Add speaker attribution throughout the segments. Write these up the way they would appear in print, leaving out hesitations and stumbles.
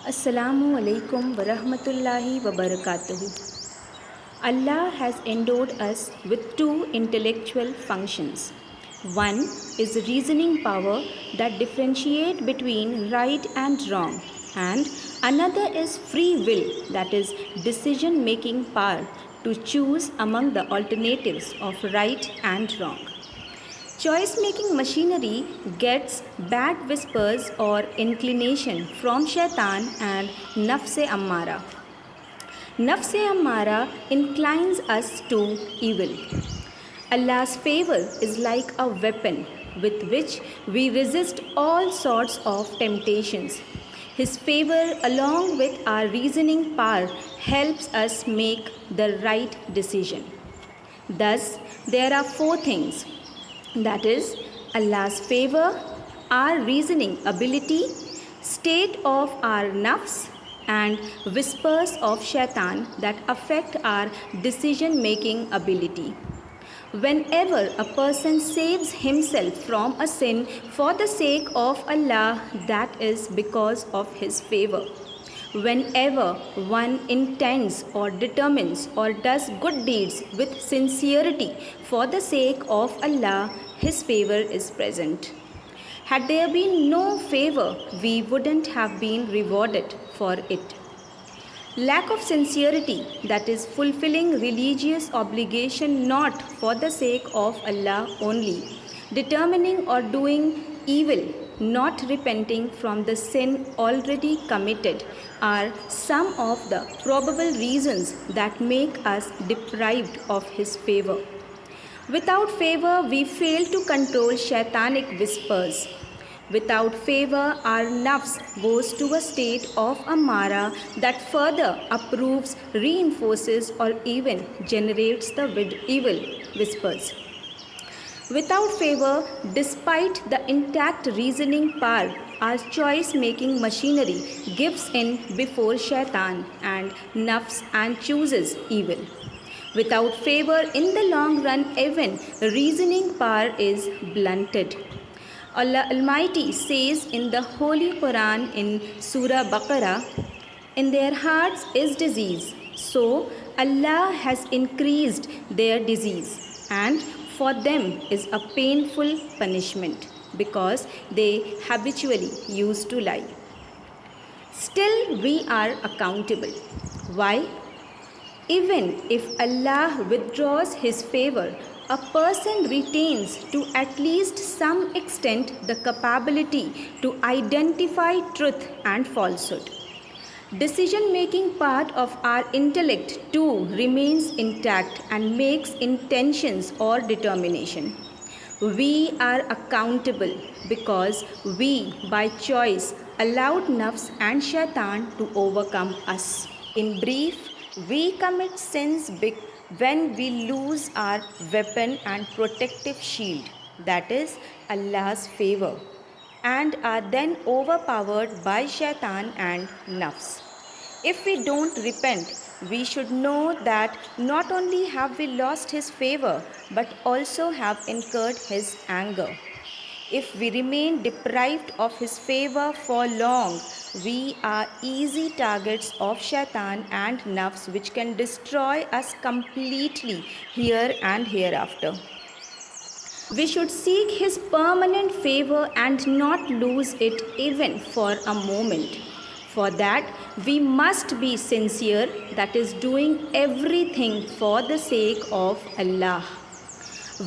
Speaker 1: Assalamu alaikum wa rahmatullahi wa barakatuhu. Allah has endowed us with two intellectual functions. One is reasoning power that differentiate between right and wrong, and another is free will, that is decision making power to choose among the alternatives of right and wrong. Choice making machinery gets bad whispers or inclination from shaitan and nafse ammara. Nafse ammara inclines us to evil. Allah's favor is like a weapon with which we resist all sorts of temptations. His favor, along with our reasoning power, helps us make the right decision. Thus, there are four things, that is, Allah's favor, our reasoning ability, state of our nafs, and whispers of shaitan that affect our decision making ability. Whenever a person saves himself from a sin for the sake of Allah, that is because of His favor. Whenever one intends or determines or does good deeds with sincerity for the sake of Allah, His favor is present. Had there been no favor, we wouldn't have been rewarded for it. Lack of sincerity, that is fulfilling religious obligation not for the sake of Allah only, determining or doing evil, not repenting from the sin already committed, are some of the probable reasons that make us deprived of His favor. Without favor, we fail to control shaitanic whispers. Without favor, our nafs goes to a state of ammara that further approves, reinforces, or even generates the evil whispers. Without favor, despite the intact reasoning power, our choice-making machinery gives in before shaitan and nafs and chooses evil. Without favor, in the long run, even reasoning power is blunted. Allah Almighty says in the Holy Quran in Surah Baqarah, "In their hearts is disease, so Allah has increased their disease, and for them is a painful punishment, because they habitually used to lie." Still, we are accountable. Why? Even if Allah withdraws His favor, a person retains to at least some extent the capability to identify truth and falsehood. Decision-making part of our intellect too remains intact and makes intentions or determination. We are accountable because we, by choice, allowed nafs and shaitan to overcome us. In brief, we commit sins when we lose our weapon and protective shield, that is Allah's favor, and are then overpowered by shaitan and nafs. If we don't repent, we should know that not only have we lost His favor, but also have incurred His anger. If we remain deprived of His favor for long, we are easy targets of shaitan and nafs, which can destroy us completely here and hereafter. We should seek His permanent favor and not lose it even for a moment. For that, we must be sincere, that is, doing everything for the sake of Allah.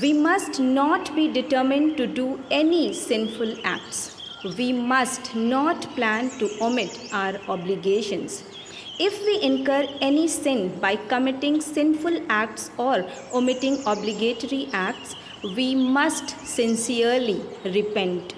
Speaker 1: We must not be determined to do any sinful acts. We must not plan to omit our obligations. If we incur any sin by committing sinful acts or omitting obligatory acts, we must sincerely repent.